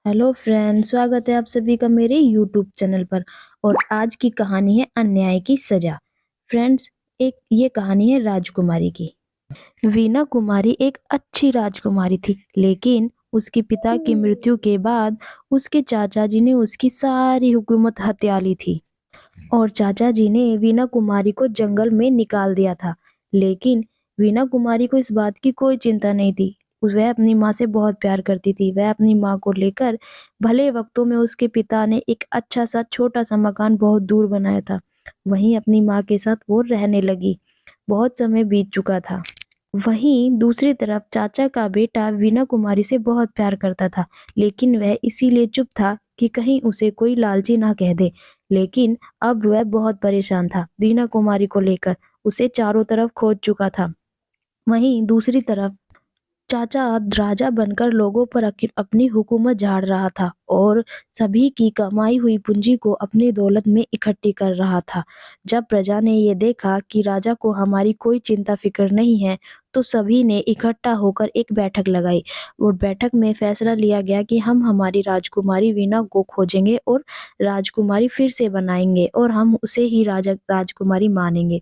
Hello friends, स्वागत है आप सभी का मेरे यूट्यूब चैनल पर। और आज की कहानी है अन्याय की सजा। फ्रेंड्स, ये कहानी है राजकुमारी की। वीना कुमारी एक अच्छी राजकुमारी थी, लेकिन उसके पिता की मृत्यु के बाद उसके चाचा जी ने उसकी सारी हुकूमत हथिया ली थी। और चाचा जी ने वीना कुमारी को जंगल में निकाल दिया था। लेकिन वीना कुमारी को इस बात की कोई चिंता नहीं थी। वह अपनी माँ से बहुत प्यार करती थी। वह अपनी माँ को लेकर भले वक्तों में उसके पिता ने एक अच्छा सा छोटा सा मकान बहुत दूर बनाया था। वहीं अपनी माँ के साथ वो रहने लगी। बहुत समय बीत चुका था। वहीं दूसरी तरफ चाचा का बेटा वीना कुमारी से बहुत प्यार करता था, लेकिन वह इसीलिए चुप था कि कहीं उसे कोई लालची ना कह दे। लेकिन अब वह बहुत परेशान था वीना कुमारी को लेकर। उसे चारों तरफ खोज चुका था। वहीं दूसरी तरफ चाचा राजा बनकर लोगों पर अपनी हुकूमत झाड़ रहा था और सभी की कमाई हुई पूंजी को अपनी दौलत में इकट्ठी कर रहा था। जब प्रजा ने ये देखा कि राजा को हमारी कोई चिंता फिक्र नहीं है, तो सभी ने इकट्ठा होकर एक बैठक लगाई। और बैठक में फैसला लिया गया कि हम हमारी राजकुमारी वीणा को खोजेंगे और राजकुमारी फिर से बनाएंगे और हम उसे ही राजा राजकुमारी मानेंगे।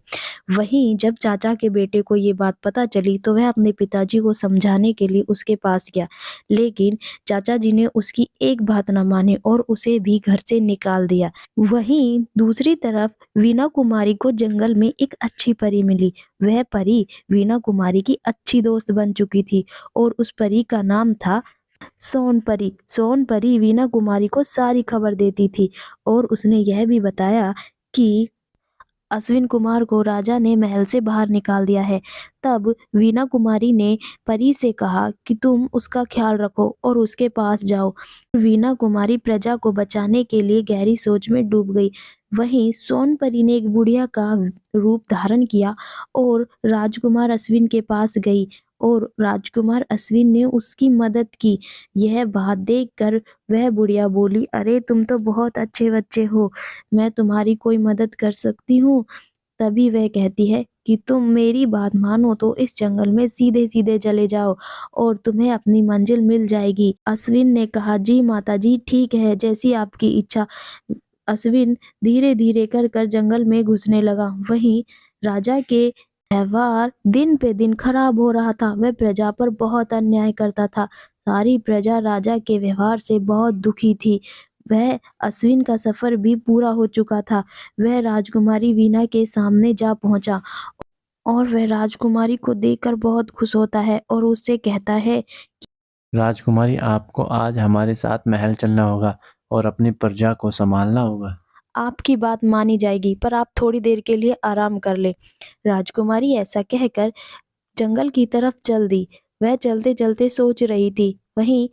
वहीं जब चाचा के बेटे को ये बात पता चली, तो वह अपने पिताजी को समझाने के लिए उसके पास गया। लेकिन चाचा जी ने उसकी एक बात न मानी और उसे भी घर से निकाल दिया। वहीं दूसरी तरफ वीना कुमारी को जंगल में एक अच्छी परी मिली। वह परी वीना कुमारी की अच्छी दोस्त बन चुकी थी और उस परी का नाम था सोनपरी। सोनपरी वीना कुमारी को सारी खबर देती थी और उसने यह भी बताया कि अश्विन कुमार को राजा ने महल से बाहर निकाल दिया है। तब वीना कुमारी ने परी से कहा कि तुम उसका ख्याल रखो और उसके पास जाओ। वीना कुमारी प्रजा को बचाने के लिए गहरी सोच में डूब गई। वहीं सोनपरी ने एक बुढ़िया का रूप धारण किया और राजकुमार अश्विन के पास गई और राजकुमार अश्विन ने उसकी मदद की। यह बात देखकर वह बुढ़िया बोली, अरे तुम तो बहुत अच्छे बच्चे हो, मैं तुम्हारी कोई मदद कर सकती हूँ। तभी वह कहती है कि तुम मेरी बात मानो तो इस जंगल में सीधे सीधे चले जाओ और तुम्हें अपनी मंजिल मिल जाएगी। अश्विन ने कहा, जी माता जी, ठीक है, जैसी आपकी इच्छा। अश्विन धीरे धीरे कर कर जंगल में घुसने लगा। वहीं राजा के व्यवहार दिन पे दिन खराब हो रहा था। वह प्रजा पर बहुत अन्याय करता था। सारी प्रजा राजा के व्यवहार से बहुत दुखी थी। वह अश्विन का सफर भी पूरा हो चुका था। वह राजकुमारी वीना के सामने जा पहुंचा और वह राजकुमारी को देखकर बहुत खुश होता है और उससे कहता है, राजकुमारी, आपको आज हमारे साथ महल चलना होगा और अपनी प्रजा को संभालना होगा। आपकी बात मानी जाएगी, पर आप थोड़ी देर के लिए आराम कर ले। राजकुमारी ऐसा कहकर जंगल की तरफ चल दी। वह चलते चलते सोच रही थी। वहीं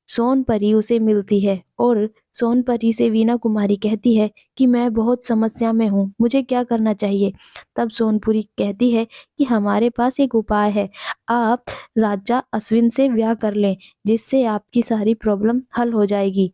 सोनपरी उसे मिलती है और सोनपरी से वीना कुमारी कहती है कि मैं बहुत समस्या में हूँ, मुझे क्या करना चाहिए। तब सोनपुरी कहती है कि हमारे पास एक उपाय है, आप राजा अश्विन से ब्याह कर लें, जिससे आपकी सारी प्रॉब्लम हल हो जाएगी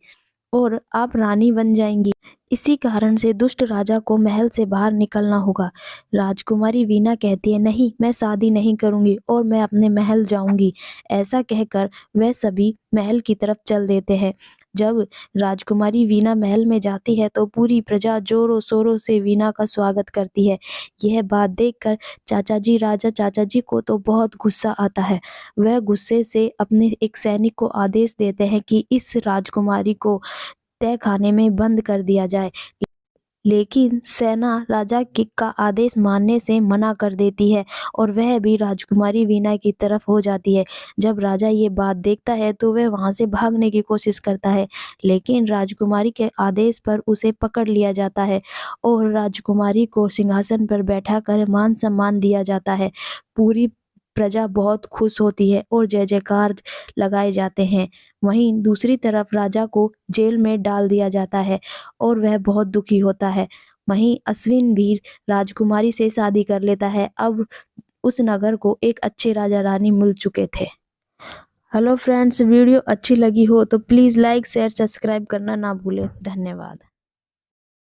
और आप रानी बन जाएंगी। इसी कारण से दुष्ट राजा को महल से बाहर निकलना होगा। राजकुमारी वीना कहती है, नहीं, मैं शादी नहीं करूंगी और मैं अपने महल जाऊंगी। ऐसा कहकर वह सभी महल की तरफ चल देते हैं। जब राजकुमारी वीना महल में जाती है तो पूरी प्रजा जोरों शोरों से वीना का स्वागत करती है। यह बात देखकर राजा चाचा जी को तो बहुत गुस्सा आता है। वह गुस्से से अपने एक सैनिक को आदेश देते हैं कि इस राजकुमारी को तय खाने में बंद कर दिया जाए। लेकिन सेना राजा का आदेश मानने से मना कर देती है और वह भी राजकुमारी वीना की तरफ हो जाती है। जब राजा ये बात देखता है तो वह वहां से भागने की कोशिश करता है, लेकिन राजकुमारी के आदेश पर उसे पकड़ लिया जाता है और राजकुमारी को सिंहासन पर बैठाकर मान सम्मान दिया जाता है। पूरी प्रजा बहुत खुश होती है और जय जयकार लगाए जाते हैं। वहीं दूसरी तरफ राजा को जेल में डाल दिया जाता है और वह बहुत दुखी होता है। वहीं अश्विन भी राजकुमारी से शादी कर लेता है। अब उस नगर को एक अच्छे राजा रानी मिल चुके थे। हेलो फ्रेंड्स, वीडियो अच्छी लगी हो तो प्लीज़ लाइक शेयर सब्सक्राइब करना ना भूलें। धन्यवाद।